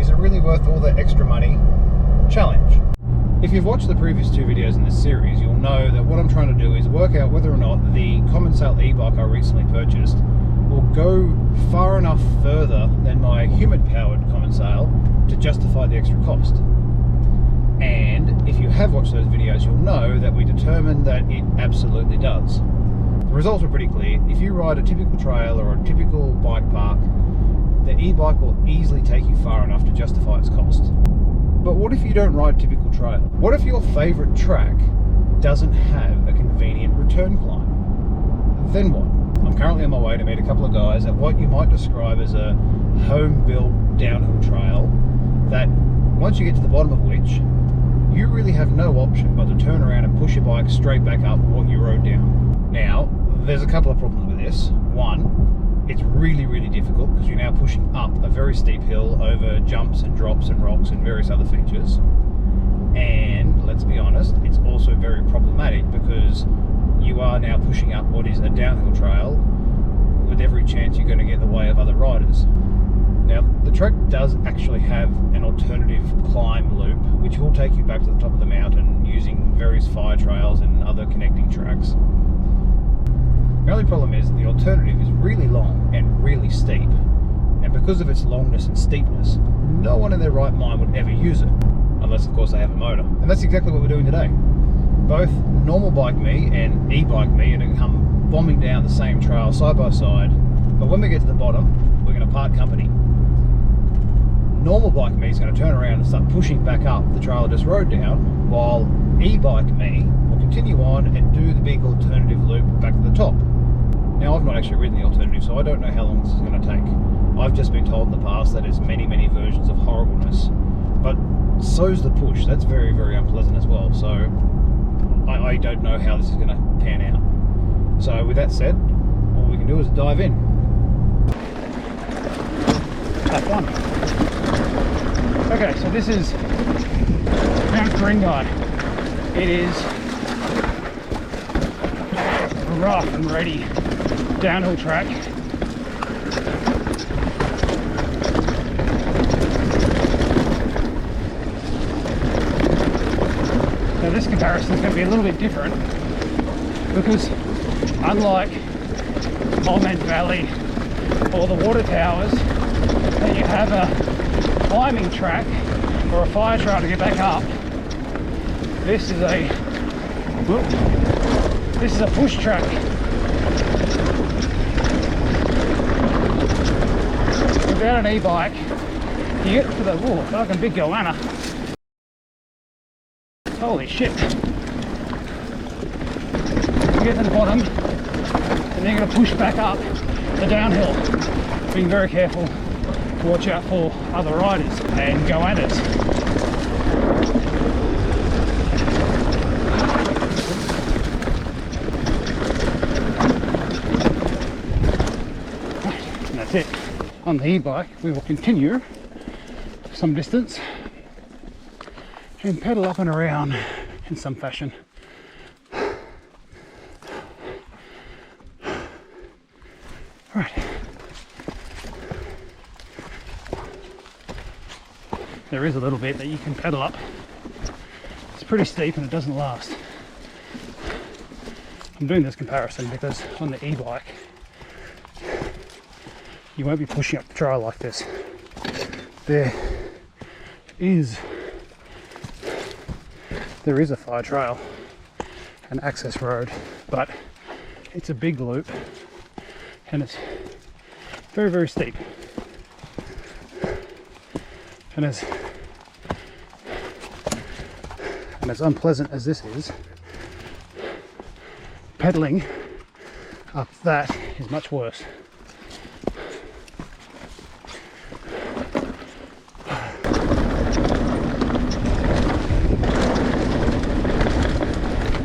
is it really worth all the extra money? Challenge. If you've watched the previous 2 videos in this series, you'll know that what I'm trying to do is work out whether or not the Commencal e-bike I recently purchased will go far enough further than my human-powered Commencal to justify the extra cost. And if you have watched those videos, you'll know that we determined that it absolutely does. The results are pretty clear. If you ride a typical trail or a typical bike park, the e-bike will easily take you far enough to justify its cost. But what if you don't ride typical trail? What if your favourite track doesn't have a convenient return climb? Then what? I'm currently on my way to meet a couple of guys at what you might describe as a home-built downhill trail that, once you get to the bottom of which, you really have no option but to turn around and push your bike straight back up what you rode down. Now, there's a couple of problems with this. One, it's really, really difficult because you're now pushing up a very steep hill over jumps and drops and rocks and various other features. And let's be honest, it's also very problematic because you are now pushing up what is a downhill trail with every chance you're going to get in the way of other riders. Now, the track does actually have an alternative climb loop which will take you back to the top of the mountain using various fire trails and other connecting tracks. The only problem is that the alternative is really long and really steep, and because of its longness and steepness, no one in their right mind would ever use it, unless of course they have a motor. And that's exactly what we're doing today. Both normal bike me and e-bike me are going to come bombing down the same trail side by side, but when we get to the bottom, we're going to part company. Normal bike me is going to turn around and start pushing back up the trail I just rode down, while e-bike me will continue on and do the big alternative loop back to the top. Now, I've not actually ridden the alternative, so I don't know how long this is going to take. I've just been told in the past that there's many, many versions of horribleness, but so's the push. That's very, very unpleasant as well, so I don't know how this is going to pan out. So with that said, all we can do is dive in. Have fun. Okay, so this is Mount Ku-ring-gai. It is a rough and ready downhill track. Now this comparison is going to be a little bit different because unlike Coleman Valley or the water towers, that you have a climbing track or a fire trail to get back up, this is a push track. Without an e-bike, you get to the fucking big goanna. Holy shit. You get to the bottom and then you're going to push back up the downhill, being very careful to watch out for other riders and goannas. And that's it. On the e-bike, we will continue some distance and pedal up and around in some fashion. Right. There is a little bit that you can pedal up. It's pretty steep and it doesn't last. I'm doing this comparison because on the e-bike, you won't be pushing up the trail like this. There is a fire trail, an access road, but it's a big loop and it's very, very steep. And as unpleasant as this is, pedaling up that is much worse.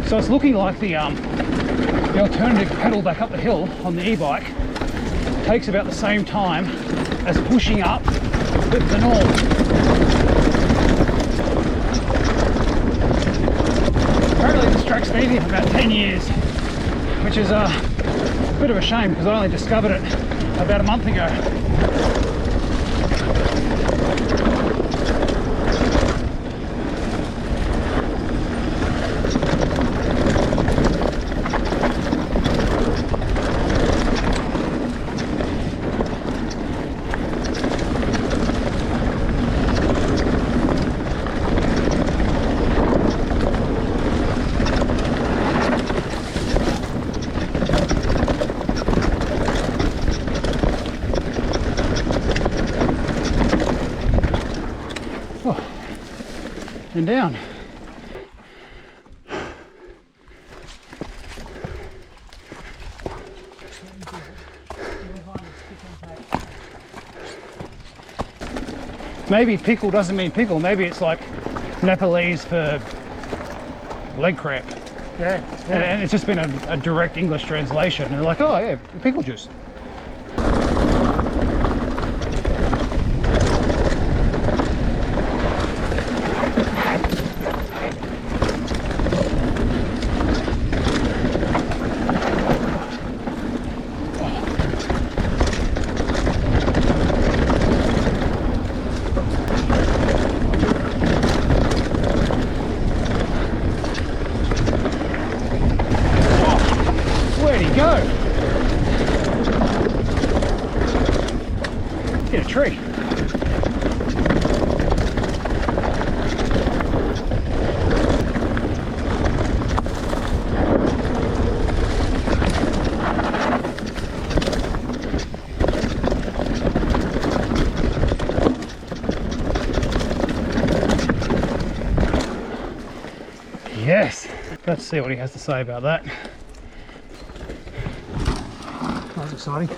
So it's looking like the alternative pedal back up the hill on the e-bike takes about the same time as pushing up with the norm. Apparently this track's been here for about 10 years, which is a bit of a shame because I only discovered it about a month ago. and down. Maybe pickle doesn't mean pickle. Maybe it's like Nepalese for leg cramp. Yeah. And it's just been a direct English translation. And they're like, oh yeah, pickle juice. Where'd he go? Hit a tree. Yes. Let's see what he has to say about that. That's exciting.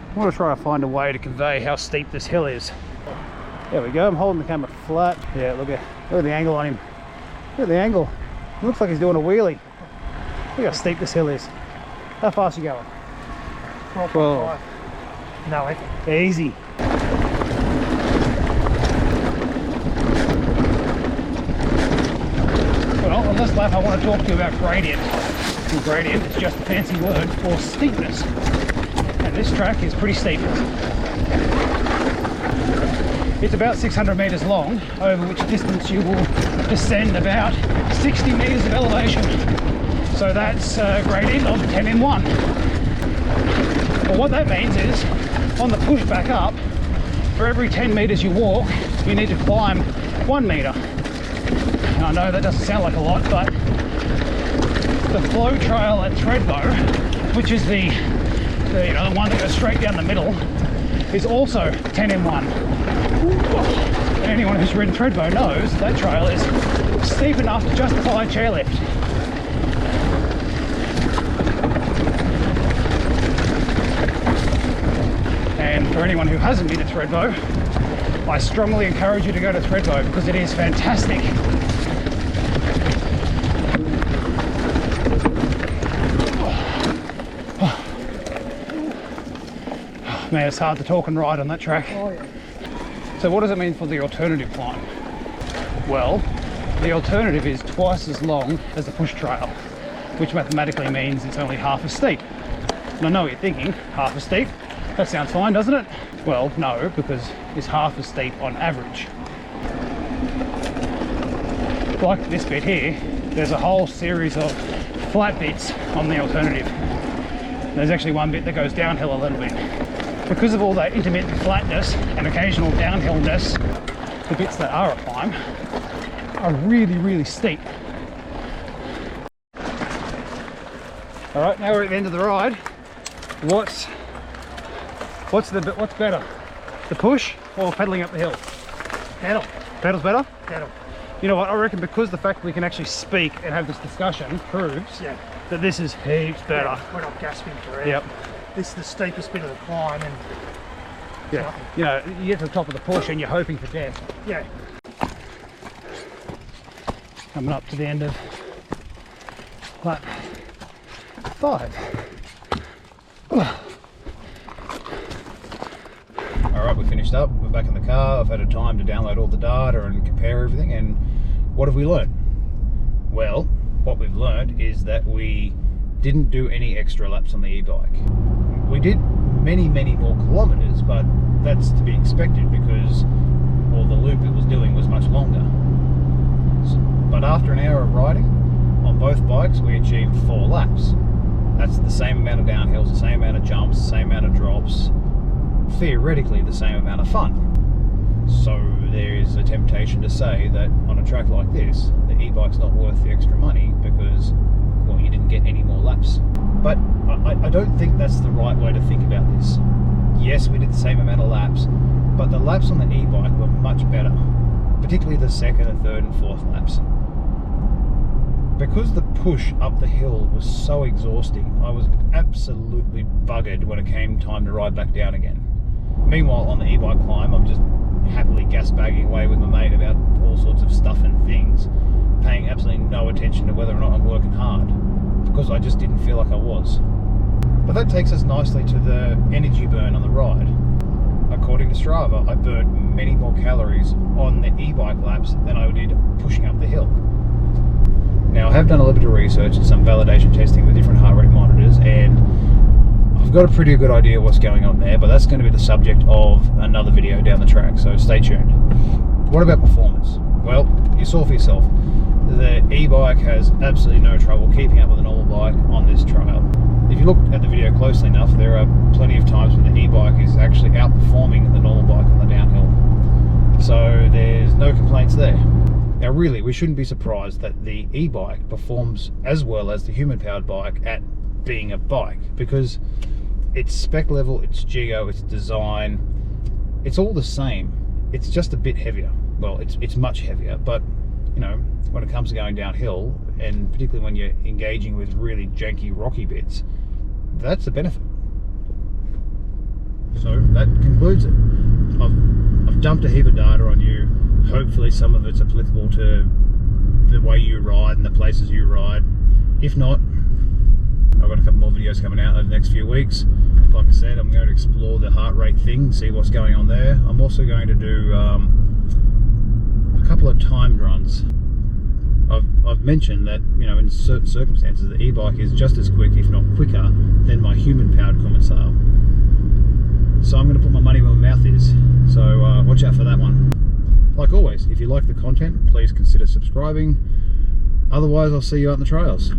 I want to try to find a way to convey how steep this hill is. There we go, I'm holding the camera flat. Yeah, look at the angle on him. Look at the angle. It looks like he's doing a wheelie. Look how steep this hill is. How fast are you going? 12.5. No, Easy. Well, on this lap I want to talk to you about gradient. And gradient is just a fancy word for steepness. And this track is pretty steep. It's about 600 metres long, over which distance you will descend about 60 metres of elevation. So that's a gradient of 10 in 1. Well, what that means is, on the push back up, for every 10 metres you walk, you need to climb 1 metre. Now, I know that doesn't sound like a lot, but the flow trail at Thredbo, which is the one that goes straight down the middle, is also 10 in 1. And anyone who's ridden Thredbo knows that trail is steep enough to justify a chairlift. And for anyone who hasn't been to Thredbo, I strongly encourage you to go to Thredbo because it is fantastic. Man, it's hard to talk and ride on that track. Oh, yeah. So what does it mean for the alternative climb? Well, the alternative is twice as long as the push trail, which mathematically means it's only half as steep. And I know what you're thinking, half as steep? That sounds fine, doesn't it? Well, no, because it's half as steep on average. Like this bit here, there's a whole series of flat bits on the alternative. There's actually one bit that goes downhill a little bit. Because of all that intermittent flatness and occasional downhillness, the bits that are a climb are really, really steep. All right, now we're at the end of the ride. What's better, the push or pedaling up the hill? Pedal. Pedal's better? Pedal. You know what, I reckon because the fact we can actually speak and have this discussion proves that this is heaps better. Yeah, we're not gasping for air. Yep. This is the steepest bit of the climb, and Yeah. You know, you get to the top of the push and you're hoping for death. yeah. Coming up to the end of lap 5. Alright, we finished up. We're back in the car. I've had a time to download all the data and compare everything. And what have we learned? Well, what we've learned is that we didn't do any extra laps on the e-bike. We did many, many more kilometers, but that's to be expected because, well, the loop it was doing was much longer. But after an hour of riding on both bikes, we achieved 4 laps. That's the same amount of downhills, the same amount of jumps, the same amount of drops, theoretically the same amount of fun. So there is a temptation to say that on a track like this, the e-bike's not worth the extra money because well, you didn't get any more laps. But I don't think that's the right way to think about this. Yes, we did the same amount of laps, but the laps on the e-bike were much better, particularly the second and third and fourth laps. Because the push up the hill was so exhausting, I was absolutely buggered when it came time to ride back down again. Meanwhile, on the e-bike climb, I'm just happily gas bagging away with my mate about all sorts of stuff and things, paying absolutely no attention to whether or not I'm working hard, because I just didn't feel like I was. But that takes us nicely to the energy burn on the ride. According to Strava, I burnt many more calories on the e-bike laps than I did pushing up the hill. Now, I have done a little bit of research and some validation testing with different heart rate monitors, and I've got a pretty good idea what's going on there, but that's going to be the subject of another video down the track, so stay tuned. What about performance? Well, you saw for yourself. The e-bike has absolutely no trouble keeping up with a normal bike on this trail. If you look at the video closely enough, there are plenty of times when the e-bike is actually outperforming the normal bike on the downhill. So there's no complaints there. Now really, we shouldn't be surprised that the e-bike performs as well as the human-powered bike at being a bike, because its spec level, its geo, its design, it's all the same. It's just a bit heavier. Well, it's much heavier, but you know, when it comes to going downhill, and particularly when you're engaging with really janky, rocky bits, that's a benefit. So that concludes it. I've dumped a heap of data on you. Hopefully some of it's applicable to the way you ride and the places you ride. If not, I've got a couple more videos coming out over the next few weeks. Like I said, I'm going to explore the heart rate thing, see what's going on there. I'm also going to do a couple of timed runs. I've mentioned that, you know, in certain circumstances the e-bike is just as quick, if not quicker, than my human-powered Commencal. So I'm going to put my money where my mouth is. So watch out for that one. Like always, if you like the content, please consider subscribing. Otherwise, I'll see you out in the trails.